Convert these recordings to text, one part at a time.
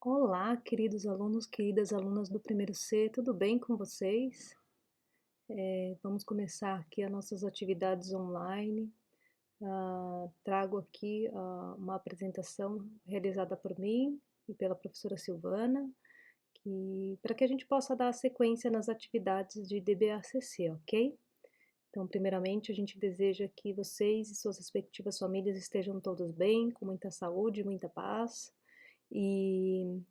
Olá, queridos alunos, queridas alunas do primeiro C, tudo bem com vocês? Vamos começar aqui as nossas atividades online. Trago aqui uma apresentação realizada por mim e pela professora Silvana, para que a gente possa dar sequência nas atividades de DBACC, ok? Então, primeiramente, a gente deseja que vocês e suas respectivas famílias estejam todos bem, com muita saúde, muita paz. E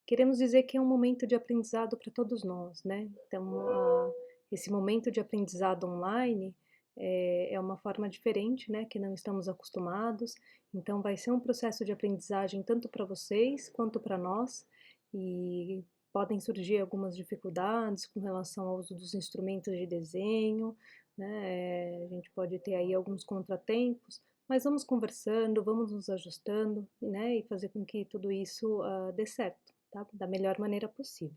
queremos dizer que é um momento de aprendizado para todos nós, né? Então, esse momento de aprendizado online é uma forma diferente, né? Que não estamos acostumados. Então, vai ser um processo de aprendizagem tanto para vocês quanto para nós. E podem surgir algumas dificuldades com relação ao uso dos instrumentos de desenho, né? A gente pode ter aí alguns contratempos, mas vamos conversando, vamos nos ajustando, né? E fazer com que tudo isso dê certo, tá? Da melhor maneira possível.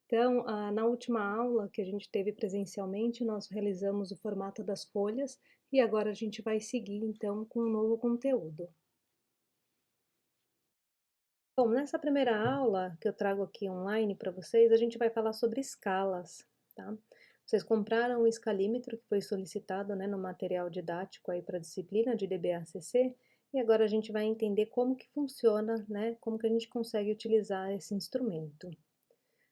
Então, na última aula que a gente teve presencialmente, nós realizamos o formato das folhas e agora a gente vai seguir então com um novo conteúdo. Bom, nessa primeira aula que eu trago aqui online para vocês, a gente vai falar sobre escalas, tá? Vocês compraram o escalímetro que foi solicitado, né, no material didático aí para a disciplina de DBACC e agora a gente vai entender como que funciona, né, como que a gente consegue utilizar esse instrumento.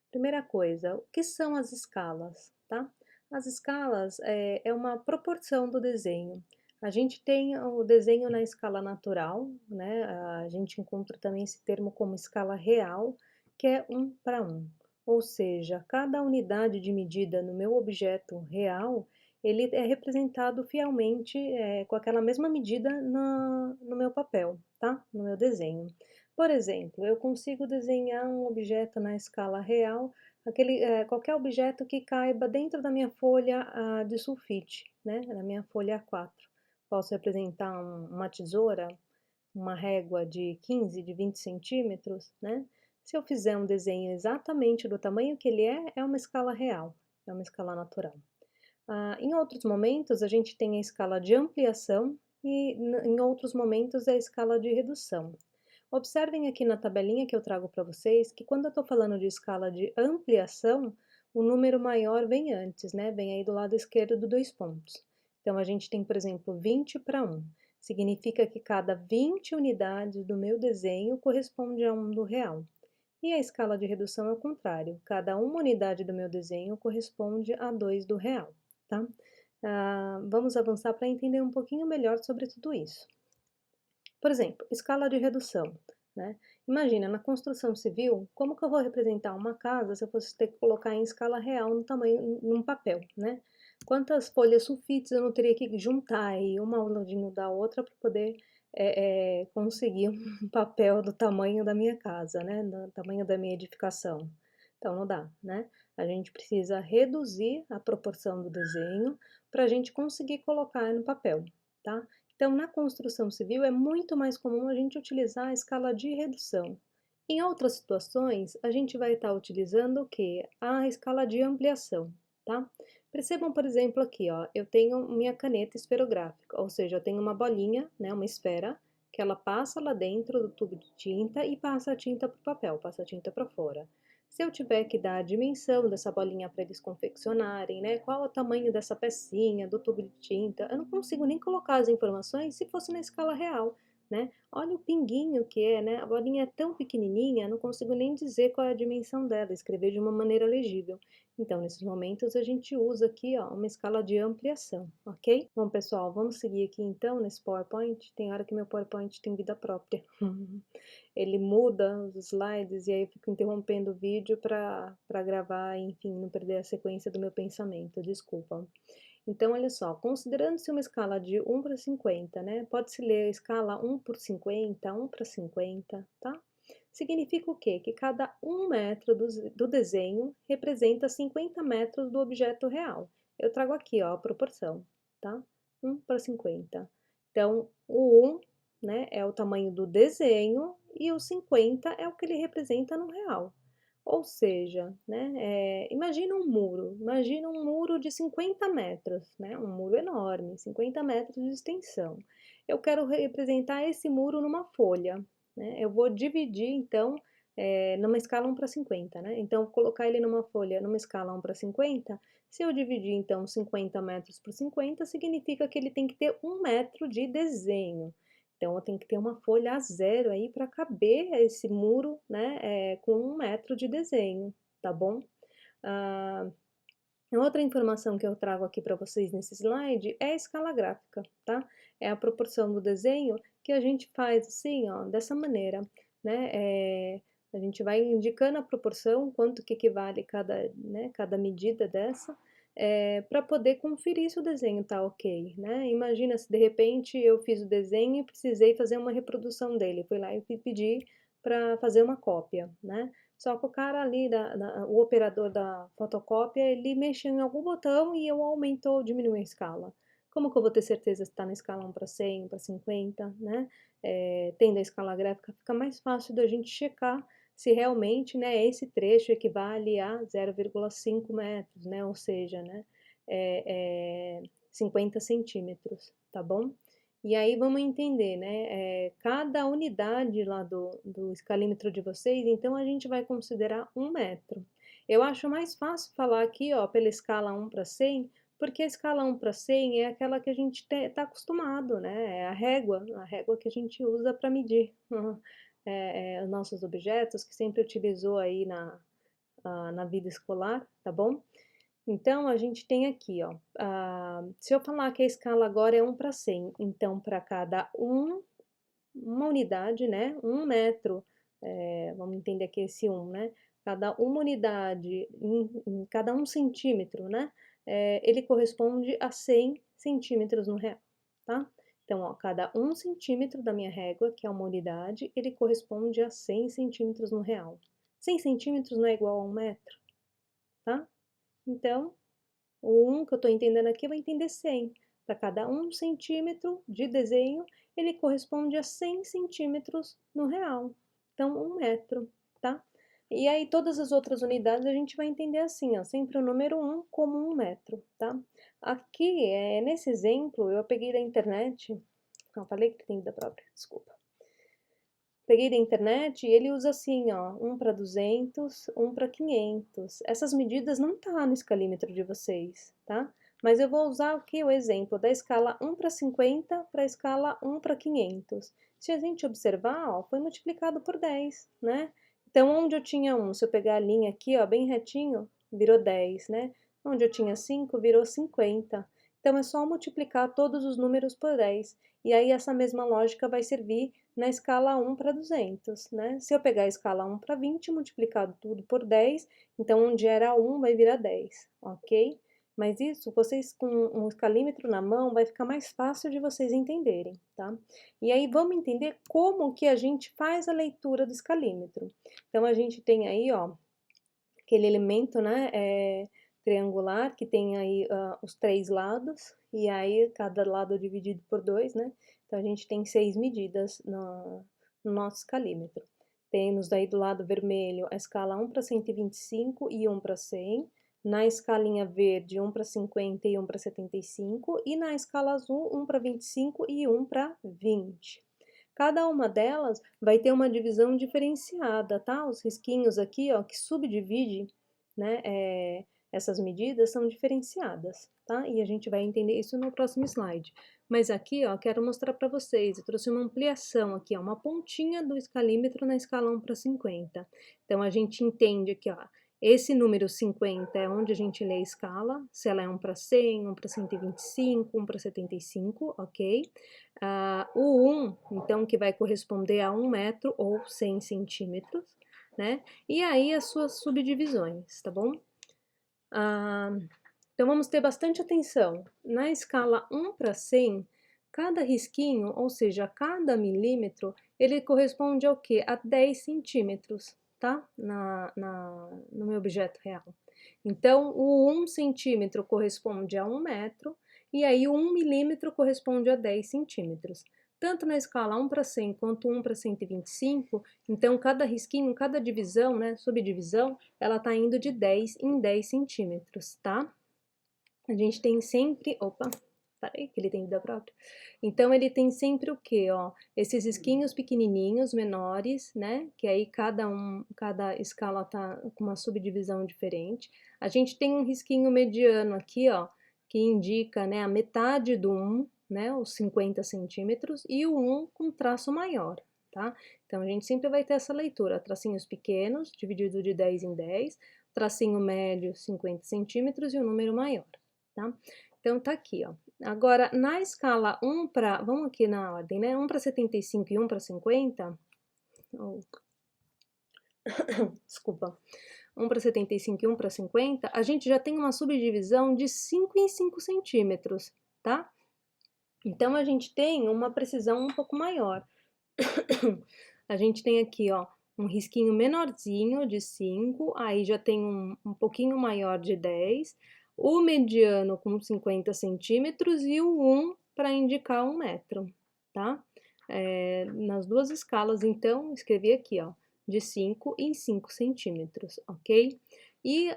Primeira coisa, o que são as escalas, tá? As escalas é uma proporção do desenho. A gente tem o desenho na escala natural, né? A gente encontra também esse termo como escala real, que é 1:1. Ou seja, cada unidade de medida no meu objeto real, ele é representado fielmente com aquela mesma medida no meu papel, tá? No meu desenho. Por exemplo, eu consigo desenhar um objeto na escala real, qualquer objeto que caiba dentro da minha folha de sulfite, né, na minha folha A4. Posso representar uma tesoura, uma régua de 15, de 20 centímetros, né? Se eu fizer um desenho exatamente do tamanho que ele é uma escala real, é uma escala natural. Em outros momentos, a gente tem a escala de ampliação e em outros momentos a escala de redução. Observem aqui na tabelinha que eu trago para vocês que quando eu estou falando de escala de ampliação, o número maior vem antes, né? Vem aí do lado esquerdo do 2 pontos. Então, a gente tem, por exemplo, 20:1. Significa que cada 20 unidades do meu desenho corresponde a 1 do real. E a escala de redução é o contrário. Cada uma unidade do meu desenho corresponde a 2 do real, tá? Vamos avançar para entender um pouquinho melhor sobre tudo isso. Por exemplo, escala de redução, né? Imagina, na construção civil, como que eu vou representar uma casa se eu fosse ter que colocar em escala real no tamanho, num papel, né? Quantas folhas sulfites eu não teria que juntar aí uma ao ladinho da outra para poder conseguir um papel do tamanho da minha casa, né? Do tamanho da minha edificação. Então, não dá, né? A gente precisa reduzir a proporção do desenho para a gente conseguir colocar no papel, tá? Então, na construção civil é muito mais comum a gente utilizar a escala de redução. Em outras situações, a gente vai estar utilizando o que? A escala de ampliação, tá? Percebam, por exemplo, aqui, ó, eu tenho minha caneta esferográfica, ou seja, eu tenho uma bolinha, né, uma esfera, que ela passa lá dentro do tubo de tinta e passa a tinta para o papel, passa a tinta para fora. Se eu tiver que dar a dimensão dessa bolinha para eles confeccionarem, né? Qual é o tamanho dessa pecinha, do tubo de tinta, eu não consigo nem colocar as informações se fosse na escala real, né? Olha o pinguinho que é, né? A bolinha é tão pequenininha, não consigo nem dizer qual é a dimensão dela, escrever de uma maneira legível. Então, nesses momentos, a gente usa aqui, ó, uma escala de ampliação, ok? Bom, pessoal, vamos seguir aqui então nesse PowerPoint. Tem hora que meu PowerPoint tem vida própria. Ele muda os slides e aí eu fico interrompendo o vídeo para gravar, enfim, não perder a sequência do meu pensamento, desculpa. Então, olha só, considerando-se uma escala de 1:50, né? Pode-se ler a escala 1:50, 1:50, tá? Significa o quê? Que cada 1 metro do desenho representa 50 metros do objeto real. Eu trago aqui, ó, a proporção, tá? 1:50. Então, o 1, né, é o tamanho do desenho e o 50 é o que ele representa no real. Ou seja, né, imagina um muro de 50 metros, né, um muro enorme, 50 metros de extensão. Eu quero representar esse muro numa folha, né, eu vou dividir, então, numa escala 1:50, né? Então, colocar ele numa folha numa escala 1:50, se eu dividir, então, 50 metros por 50, significa que ele tem que ter 1 metro de desenho. Então, eu tenho que ter uma folha A0 aí para caber esse muro, né, com 1 metro de desenho, tá bom? Ah, outra informação que eu trago aqui para vocês nesse slide é a escala gráfica, tá? É a proporção do desenho que a gente faz assim, ó, dessa maneira, né? A gente vai indicando a proporção, quanto que equivale cada, né, cada medida dessa, para poder conferir se o desenho tá ok, né? Imagina se de repente eu fiz o desenho e precisei fazer uma reprodução dele, fui lá e pedi para fazer uma cópia, né? Só que o cara ali, o operador da fotocópia, ele mexeu em algum botão e eu aumentou ou diminuiu a escala. Como que eu vou ter certeza se está na escala 1:100, 1:50, né? Tendo a escala gráfica, fica mais fácil da gente checar se realmente, né, esse trecho equivale a 0,5 metros, né? Ou seja, né, 50 centímetros, tá bom? E aí vamos entender, né? Cada unidade lá do escalímetro de vocês, então a gente vai considerar 1 metro. Eu acho mais fácil falar aqui, ó, pela escala 1:100, porque a escala 1:100 é aquela que a gente está acostumado, né? É a régua que a gente usa para medir os nossos objetos, que sempre utilizou aí na vida escolar, tá bom? Então, a gente tem aqui, ó, se eu falar que a escala agora é 1:100, então para cada uma unidade, né, 1 metro, vamos entender aqui esse 1, né, cada uma unidade, em cada 1 centímetro, né, ele corresponde a 100 centímetros no real, tá? Então, ó, cada 1 centímetro da minha régua, que é uma unidade, ele corresponde a 100 centímetros no real. 100 centímetros não é igual a 1 metro, tá? Então, o 1 que eu estou entendendo aqui, eu vou entender 100. Para cada 1 centímetro de desenho, ele corresponde a 100 centímetros no real. Então, 1 metro, tá? E aí, todas as outras unidades a gente vai entender assim, ó, sempre o número 1 como 1 metro, tá? Aqui, nesse exemplo, eu peguei da internet. Não, falei que tem vida própria, desculpa. Peguei da internet e ele usa assim, ó, 1:200, 1:500. Essas medidas não tá no escalímetro de vocês, tá? Mas eu vou usar aqui o exemplo da escala 1:50 para a escala 1:500. Se a gente observar, ó, foi multiplicado por 10, né? Então, onde eu tinha 1, se eu pegar a linha aqui, ó, bem retinho, virou 10, né? Onde eu tinha 5, virou 50. Então, é só multiplicar todos os números por 10. E aí, essa mesma lógica vai servir na escala 1:200, né? Se eu pegar a escala 1:20, multiplicado tudo por 10, então onde era 1 vai virar 10, ok? Mas isso, vocês com um escalímetro na mão, vai ficar mais fácil de vocês entenderem, tá? E aí vamos entender como que a gente faz a leitura do escalímetro. Então, a gente tem aí, ó, aquele elemento, né, triangular, que tem aí os 3 lados, e aí cada lado é dividido por 2, né? Então, a gente tem 6 medidas no nosso escalímetro. Temos daí do lado vermelho a escala 1:125 e 1:100, na escalinha verde 1:50 e 1:75, e na escala azul 1:25 e 1:20. Cada uma delas vai ter uma divisão diferenciada, tá? Os risquinhos aqui, ó, que subdivide, né, essas medidas são diferenciadas, tá? E a gente vai entender isso no próximo slide. Mas aqui, ó, quero mostrar para vocês, eu trouxe uma ampliação aqui, ó, uma pontinha do escalímetro na escala 1:50. Então, a gente entende aqui, ó, esse número 50 é onde a gente lê a escala, se ela é 1:100, 1:125, 1:75, ok? O 1, então, que vai corresponder a 1 metro ou 100 centímetros, né? E aí as suas subdivisões, tá bom? Então, vamos ter bastante atenção. Na escala 1:100, cada risquinho, ou seja, cada milímetro, ele corresponde ao quê? A 10 centímetros, tá? No meu objeto real. Então, o 1 centímetro corresponde a 1 metro, e aí o 1 milímetro corresponde a 10 centímetros. Tanto na escala 1:100 quanto 1:125, então cada risquinho, cada divisão, né, subdivisão, ela está indo de 10 em 10 centímetros, tá? A gente tem sempre, Parei que ele tem vida própria. Então, ele tem sempre o quê, ó? Esses risquinhos pequenininhos, menores, né? Que aí cada escala tá com uma subdivisão diferente. A gente tem um risquinho mediano aqui, ó, que indica, né, a metade do 1, né, os 50 centímetros, e o 1 com traço maior, tá? Então, a gente sempre vai ter essa leitura, tracinhos pequenos, dividido de 10 em 10, tracinho médio, 50 centímetros, e o número maior, tá? Então, tá aqui, ó. Agora, na escala 1 para, vamos aqui na ordem, né? 1 para 75 e 1 para 50, oh, desculpa, 1 para 75 e 1 para 50, a gente já tem uma subdivisão de 5 em 5 centímetros, tá? Então, a gente tem uma precisão um pouco maior. A gente tem aqui, ó, um risquinho menorzinho de 5, aí já tem um pouquinho maior de 10, o mediano com 50 centímetros e o 1 para indicar 1 metro, tá? Nas duas escalas, então, escrevi aqui, ó, de 5 em 5 centímetros, ok? E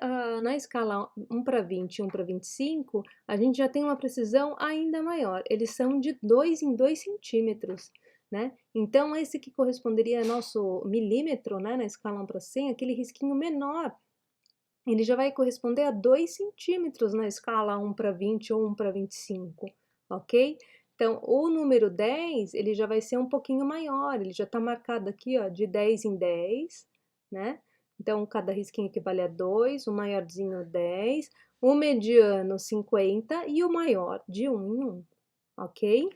na escala 1 para 20 e 1 para 25, a gente já tem uma precisão ainda maior, eles são de 2 em 2 centímetros, né? Então, esse que corresponderia ao nosso milímetro, né, na escala 1 para 100, aquele risquinho menor, ele já vai corresponder a 2 centímetros na escala 1 para 20 ou 1 para 25, ok? Então, o número 10, ele já vai ser um pouquinho maior, ele já está marcado aqui, ó, de 10 em 10, né? Então, cada risquinho equivale a 2, o maiorzinho 10, o mediano 50 e o maior de 1 em 1, ok?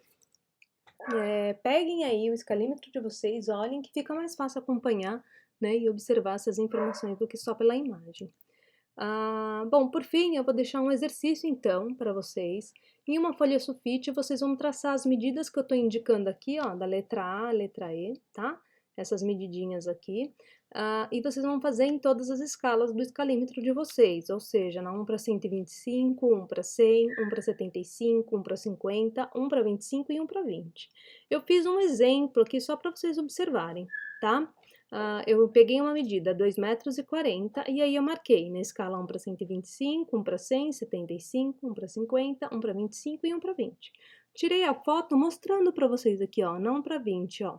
Peguem aí o escalímetro de vocês, olhem que fica mais fácil acompanhar, né, e observar essas informações do que só pela imagem. Bom, por fim, eu vou deixar um exercício então para vocês. Em uma folha sulfite, vocês vão traçar as medidas que eu estou indicando aqui, ó, da letra A, letra E, tá? Essas medidinhas aqui. E vocês vão fazer em todas as escalas do escalímetro de vocês, ou seja, na 1 para 125, 1 para 100, 1 para 75, 1 para 50, 1 para 25 e 1 para 20. Eu fiz um exemplo aqui só para vocês observarem, tá? Eu peguei uma medida, 2,40 m, e aí eu marquei na escala 1 para 125, 1 para 100, 75, 1 para 50, 1 para 25 e 1 para 20. Tirei a foto mostrando para vocês aqui, ó, não para 20, ó.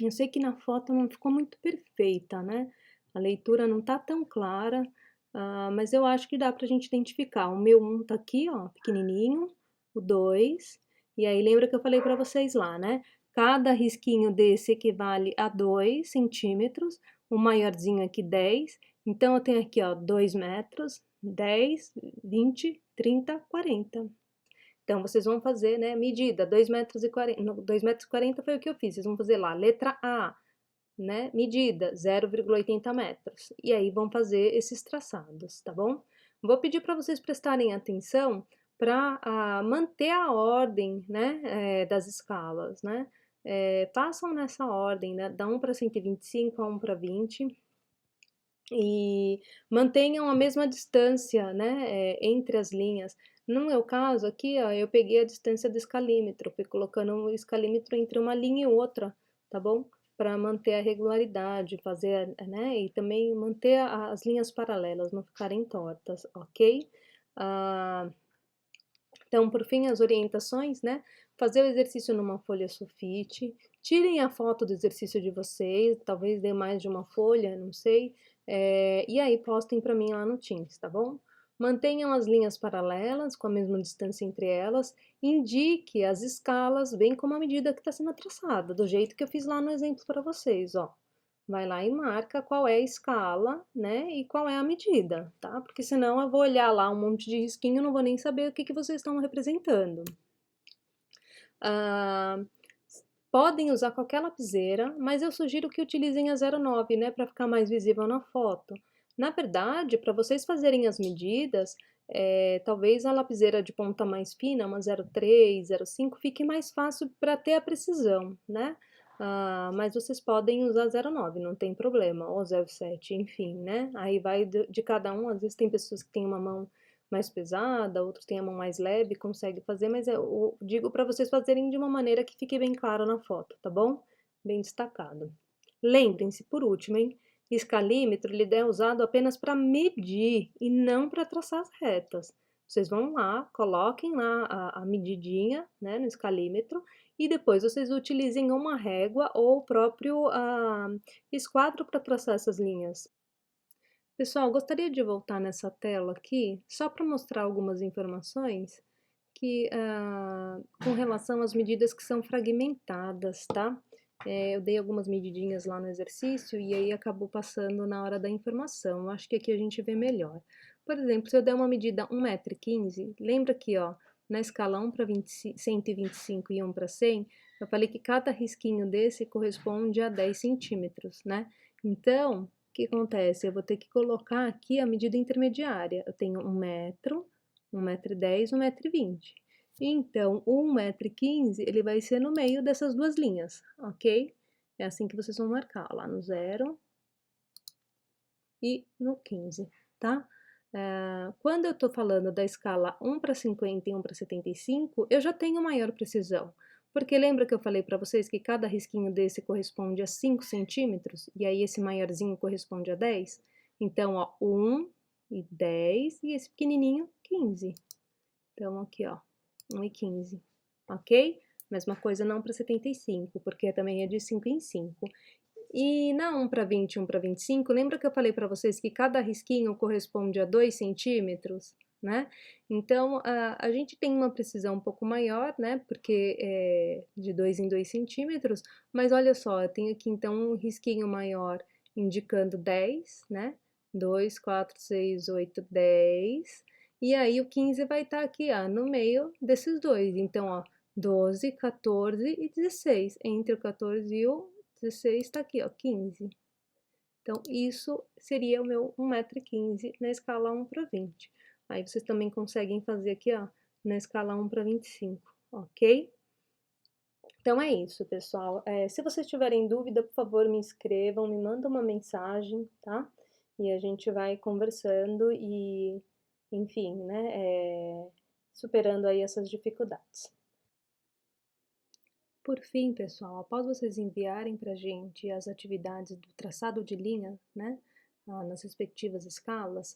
Eu sei que na foto não ficou muito perfeita, né? A leitura não tá tão clara, mas eu acho que dá pra gente identificar. O meu 1 tá aqui, ó, pequenininho, o 2, e aí lembra que eu falei para vocês lá, né? Cada risquinho desse equivale a 2 centímetros, o maiorzinho aqui 10, então eu tenho aqui, ó, 2 metros, 10, 20, 30, 40. Então, vocês vão fazer, né, medida, 2,40 m, 2,40 m foi o que eu fiz, vocês vão fazer lá, letra A, né, medida, 0,80 metros, e aí vão fazer esses traçados, tá bom? Vou pedir para vocês prestarem atenção para manter a ordem, né, das escalas, né, façam nessa ordem, né, da 1 para 125 a 1 para 20, e mantenham a mesma distância, né, entre as linhas. No meu caso aqui, ó, eu peguei a distância do escalímetro, fui colocando o escalímetro entre uma linha e outra, tá bom? Para manter a regularidade, fazer, né, e também manter as linhas paralelas, não ficarem tortas, ok? Então, por fim, as orientações, né? Fazer o exercício numa folha sulfite, tirem a foto do exercício de vocês, talvez dê mais de uma folha, não sei, e aí postem para mim lá no Teams, tá bom? Mantenham as linhas paralelas, com a mesma distância entre elas, indique as escalas, bem como a medida que está sendo traçada, do jeito que eu fiz lá no exemplo para vocês, ó. Vai lá e marca qual é a escala, né, e qual é a medida, tá? Porque senão eu vou olhar lá um monte de risquinho e não vou nem saber o que vocês estão representando. Podem usar qualquer lapiseira, mas eu sugiro que utilizem a 09, né, para ficar mais visível na foto. Na verdade, para vocês fazerem as medidas, talvez a lapiseira de ponta mais fina, uma 03, 05, fique mais fácil para ter a precisão, né? Mas vocês podem usar 09, não tem problema, ou 07, enfim, né? Aí vai de cada um, às vezes tem pessoas que têm uma mão mais pesada, outros têm a mão mais leve, consegue fazer, mas eu digo para vocês fazerem de uma maneira que fique bem claro na foto, tá bom? Bem destacado. Lembrem-se, por último, hein? Escalímetro ele é usado apenas para medir e não para traçar as retas. Vocês vão lá, coloquem lá a medidinha, né, no escalímetro, e depois vocês utilizem uma régua ou o próprio, esquadro para traçar essas linhas. Pessoal, gostaria de voltar nessa tela aqui, só para mostrar algumas informações que, com relação às medidas que são fragmentadas, tá? Eu dei algumas medidinhas lá no exercício e aí acabou passando na hora da informação. Acho que aqui a gente vê melhor. Por exemplo, se eu der uma medida 1,15 m, lembra aqui, ó, na escala 1 para 125 e 1 para 100, eu falei que cada risquinho desse corresponde a 10 centímetros, né? Então, o que acontece? Eu vou ter que colocar aqui a medida intermediária. Eu tenho 1 metro, 1,10 m, 1,20 m. Então, o 1,15 m, ele vai ser no meio dessas duas linhas, ok? É assim que vocês vão marcar, lá no 0 e no 15, tá? Quando eu tô falando da escala 1 para 50 e 1 para 75, eu já tenho maior precisão. Porque lembra que eu falei para vocês que cada risquinho desse corresponde a 5 centímetros? E aí esse maiorzinho corresponde a 10? Então, ó, 1 e 10 e esse pequenininho, 15. Então, aqui, ó, 1,15, ok? Mesma coisa não para 75, porque também é de 5 em 5. E na 1 para 20 e 1 para 25, lembra que eu falei para vocês que cada risquinho corresponde a 2 centímetros, né? Então, a gente tem uma precisão um pouco maior, né? Porque é de 2 em 2 centímetros, mas olha só, eu tenho aqui então um risquinho maior indicando 10, né? 2, 4, 6, 8, 10. E aí o 15 vai estar aqui, ó, no meio desses dois. Então, ó, 12, 14 e 16. Entre o 14 e o 16 está aqui, ó, 15. Então, isso seria o meu 1,15 m na escala 1 para 20. Aí vocês também conseguem fazer aqui, ó, na escala 1 para 25, ok? Então é isso, pessoal. Se vocês tiverem dúvida, por favor, me escrevam, me mandam uma mensagem, tá? E a gente vai conversando e, enfim, né, superando aí essas dificuldades. Por fim, pessoal, após vocês enviarem para a gente as atividades do traçado de linha, né, nas respectivas escalas,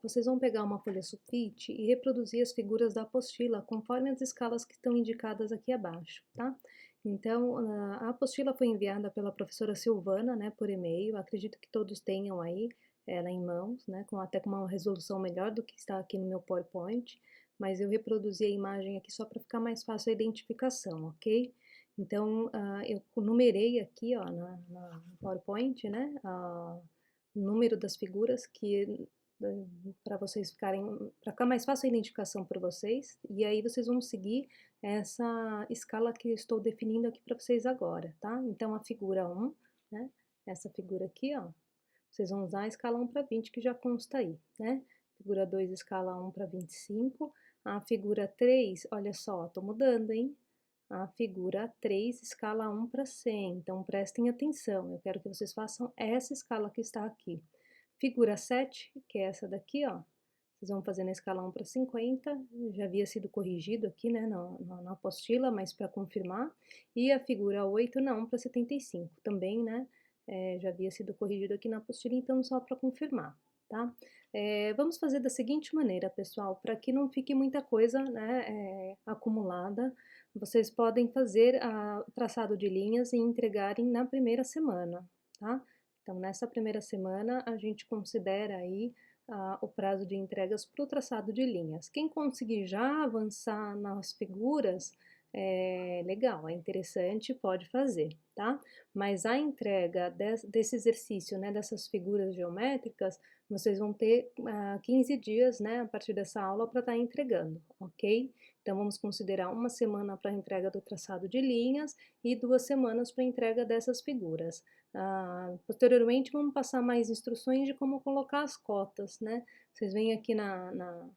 vocês vão pegar uma folha sulfite e reproduzir as figuras da apostila conforme as escalas que estão indicadas aqui abaixo, tá? Então, a apostila foi enviada pela professora Silvana, né, por e-mail. Acredito que todos tenham aí ela em mãos, né, até com uma resolução melhor do que está aqui no meu PowerPoint, mas eu reproduzi a imagem aqui só para ficar mais fácil a identificação, ok? Então, eu numerei aqui, ó, no PowerPoint, né, o número das figuras que para vocês ficarem, para ficar mais fácil a identificação para vocês, e aí vocês vão seguir essa escala que eu estou definindo aqui para vocês agora, tá? Então, a figura 1, né, essa figura aqui, ó, vocês vão usar a escala 1 para 20, que já consta aí, né? Figura 2, escala 1 para 25. A figura 3, olha só, tô mudando, hein? A figura 3, escala 1 para 100. Então, prestem atenção, eu quero que vocês façam essa escala que está aqui. Figura 7, que é essa daqui, ó. Vocês vão fazer na escala 1 para 50, já havia sido corrigido aqui, né, na apostila, mas para confirmar. E a figura 8 na 1 para 75, também, né, já havia sido corrigido aqui na apostila, então só para confirmar, tá? Vamos fazer da seguinte maneira, pessoal, para que não fique muita coisa, né, acumulada. Vocês podem fazer o traçado de linhas e entregarem na primeira semana, tá? Então, nessa primeira semana, a gente considera aí o prazo de entregas para o traçado de linhas. Quem conseguir já avançar nas figuras, legal, é interessante, pode fazer, tá? Mas a entrega desse exercício, né, dessas figuras geométricas, vocês vão ter 15 dias, né, a partir dessa aula para estar entregando, ok? Então, vamos considerar uma semana para a entrega do traçado de linhas e 2 semanas para a entrega dessas figuras. Posteriormente, vamos passar mais instruções de como colocar as cotas, né? Vocês veem aqui na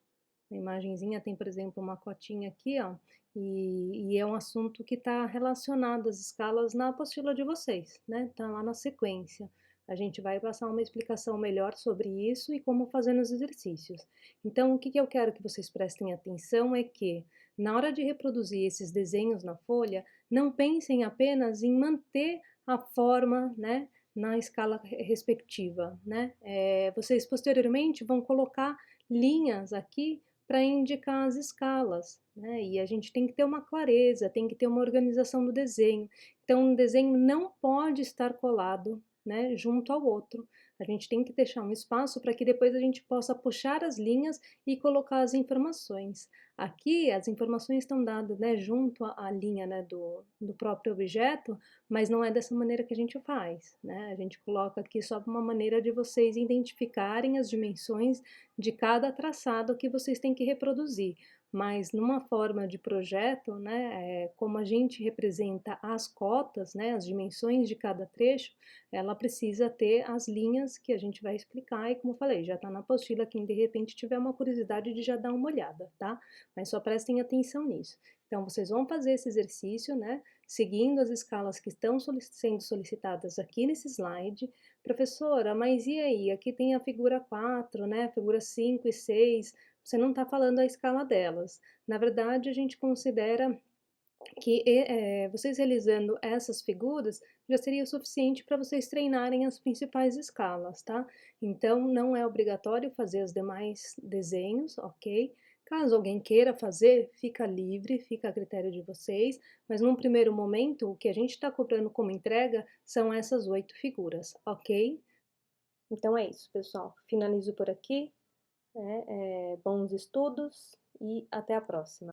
imagenzinha, tem, por exemplo, uma cotinha aqui, ó, e é um assunto que está relacionado às escalas na apostila de vocês, né? Tá lá na sequência. A gente vai passar uma explicação melhor sobre isso e como fazer nos exercícios. Então, o que eu quero que vocês prestem atenção é que, na hora de reproduzir esses desenhos na folha, não pensem apenas em manter a forma, né, na escala respectiva, né? Vocês posteriormente vão colocar linhas aqui para indicar as escalas, né? E a gente tem que ter uma clareza, tem que ter uma organização do desenho. Então, um desenho não pode estar colado, né, junto ao outro. A gente tem que deixar um espaço para que depois a gente possa puxar as linhas e colocar as informações. Aqui, as informações estão dadas, né, junto à linha, né, do próprio objeto, mas não é dessa maneira que a gente faz, né? A gente coloca aqui só uma maneira de vocês identificarem as dimensões de cada traçado que vocês têm que reproduzir. Mas numa forma de projeto, né, como a gente representa as cotas, né, as dimensões de cada trecho, ela precisa ter as linhas que a gente vai explicar e, como eu falei, já está na apostila, quem de repente tiver uma curiosidade de já dar uma olhada, tá? Mas só prestem atenção nisso. Então, vocês vão fazer esse exercício, né, seguindo as escalas que estão sendo solicitadas aqui nesse slide. Professora, mas e aí? Aqui tem a figura 4, né, a figura 5 e 6, você não está falando a escala delas. Na verdade, a gente considera que vocês realizando essas figuras já seria o suficiente para vocês treinarem as principais escalas, tá? Então, não é obrigatório fazer os demais desenhos, ok? Caso alguém queira fazer, fica livre, fica a critério de vocês, mas num primeiro momento, o que a gente está cobrando como entrega são essas 8 figuras, ok? Então é isso, pessoal. Finalizo por aqui. Bons estudos e até a próxima.